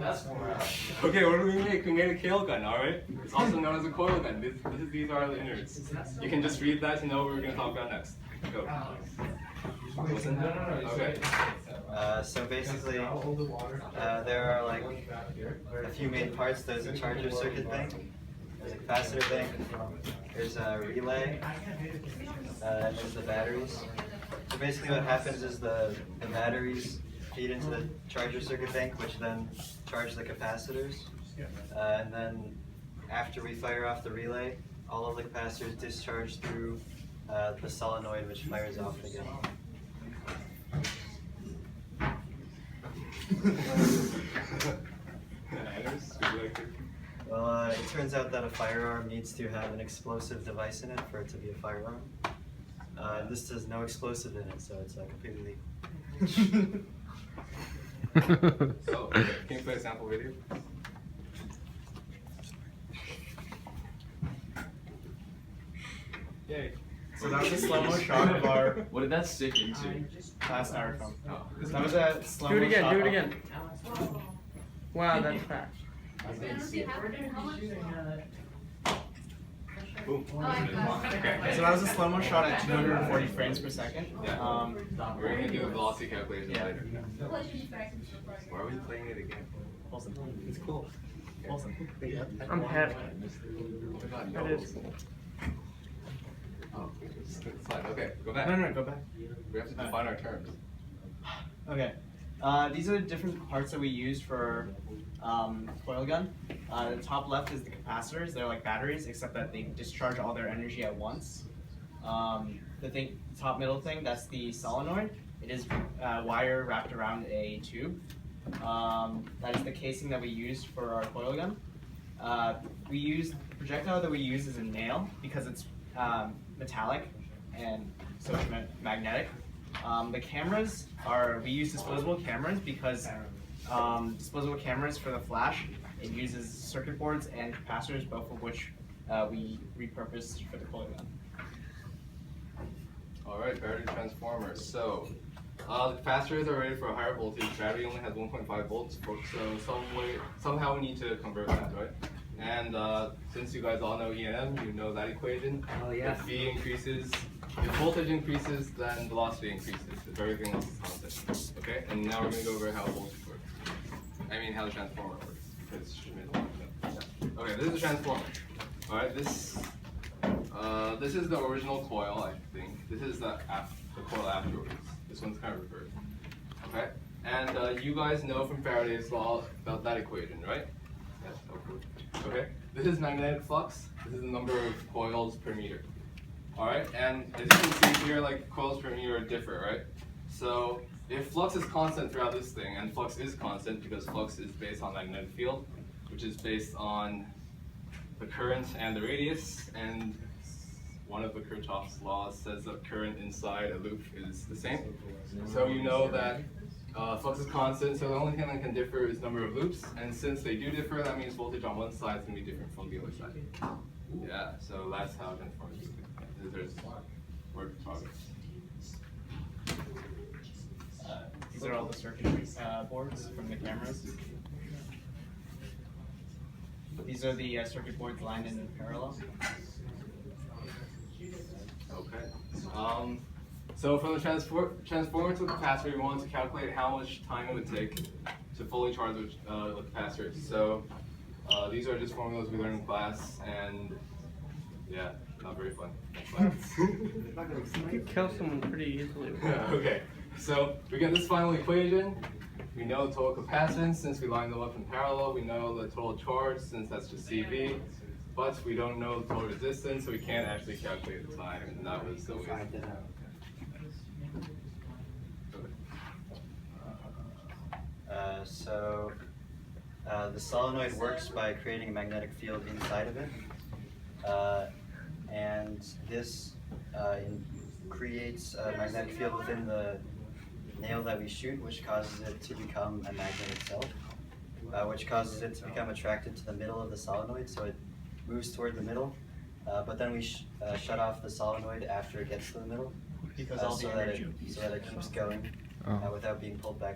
Okay, what do we make? We made a Kale gun, alright? It's also known as a coil gun. These are the innards. You can just read that to know what we're going to talk about next. Go. Listen. Okay. So basically, there are like a few main parts. There's a charger circuit bank, there's a capacitor bank, there's a relay, and there's the batteries. So basically what happens is the batteries feed into the charger circuit bank, which then charge the capacitors. And then after we fire off the relay, all of the capacitors discharge through the solenoid, which fires off again. Well, it turns out that a firearm needs to have an explosive device in it for it to be a firearm. This has no explosive in it, so it's completely legal. So, okay. Can you play a sample video? Yay. So that was a slow-mo shot of our What did that stick into? last styrofoam. Oh, That was a slow-mo Do it again, shot do it of- again. Wow, that's fast. boom. So Okay. that was a slow-mo shot at 240 frames per second. Yeah. We're going to do a velocity calculation Yeah. later. Why are we playing it again? Awesome. It's cool. Awesome. I'm happy. Oh my God, That no. is cool. Oh, it's fine. Okay, go back. No, go back. We have to define our terms. Okay. These are the different parts that we use for coil gun. The top left is the capacitors. They're like batteries, except that they discharge all their energy at once. The top middle thing, that's the solenoid. It is wire wrapped around a tube. That is the casing that we use for our coil gun. The projectile that we use is a nail because it's metallic and so it's magnetic. The cameras we use disposable cameras because disposable cameras for the flash, it uses circuit boards and capacitors, both of which we repurposed for the coil gun. Alright, battery transformers. So, the capacitors are rated for a higher voltage. Battery only has 1.5 volts, so somehow we need to convert that, right? And since you guys all know E&M, you know that equation. Oh, yeah. If V increases, if voltage increases, then velocity increases. If everything else is constant. Okay? And now we're going to go over how voltage works. I mean, how the transformer works. Because okay, this is the transformer. Alright, this is the original coil, I think. This is the coil afterwards. This one's kind of reversed. Okay? And you guys know from Faraday's law about that equation, right? Yes, hopefully. Okay? This is magnetic flux. This is the number of coils per meter. Alright? And as you can see here, like coils per meter differ, right? So if flux is constant throughout this thing, and flux is constant because flux is based on magnetic field, which is based on the current and the radius, and one of the Kirchhoff's laws says that current inside a loop is the same. So you know that flux is constant, so the only thing that can differ is number of loops, and since they do differ, that means voltage on one side is going to be different from the other side. Yeah, so that's how transformers work. There's work in progress. These are all the circuit boards from the cameras. These are the circuit boards lined in parallel. Okay. So from the transformer to the capacitor, we want to calculate how much time it would take to fully charge the capacitor. So these are just formulas we learned in class, and yeah, not very fun. You could kill someone pretty easily. Okay, so we get this final equation. We know the total capacitance since we lined them up in parallel. We know the total charge since that's just CV. But we don't know the total resistance, so we can't actually calculate the time, and that was the way. The solenoid works by creating a magnetic field inside of it, and this creates a magnetic field within the nail that we shoot, which causes it to become a magnet itself, which causes it to become attracted to the middle of the solenoid, so it moves toward the middle, but then we shut off the solenoid after it gets to the middle, Because all the so that energy. it keeps going without being pulled back